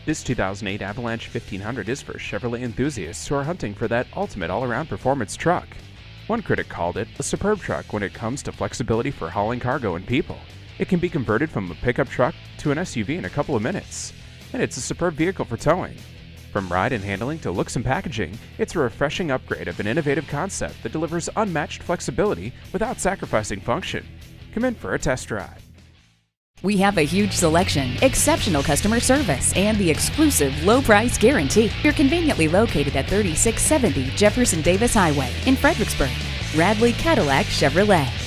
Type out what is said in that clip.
This 2008 Avalanche 1500 is for Chevrolet enthusiasts who are hunting for that ultimate all-around performance truck. One critic called it a superb truck when it comes to flexibility for hauling cargo and people. It can be converted from a pickup truck to an SUV in a couple of minutes, and it's a superb vehicle for towing. From ride and handling to looks and packaging, it's a refreshing upgrade of an innovative concept that delivers unmatched flexibility without sacrificing function. Come in for a test drive. We have a huge selection, exceptional customer service, and the exclusive low price guarantee. You're conveniently located at 3670 Jefferson Davis Highway in Fredericksburg. Radley Cadillac Chevrolet.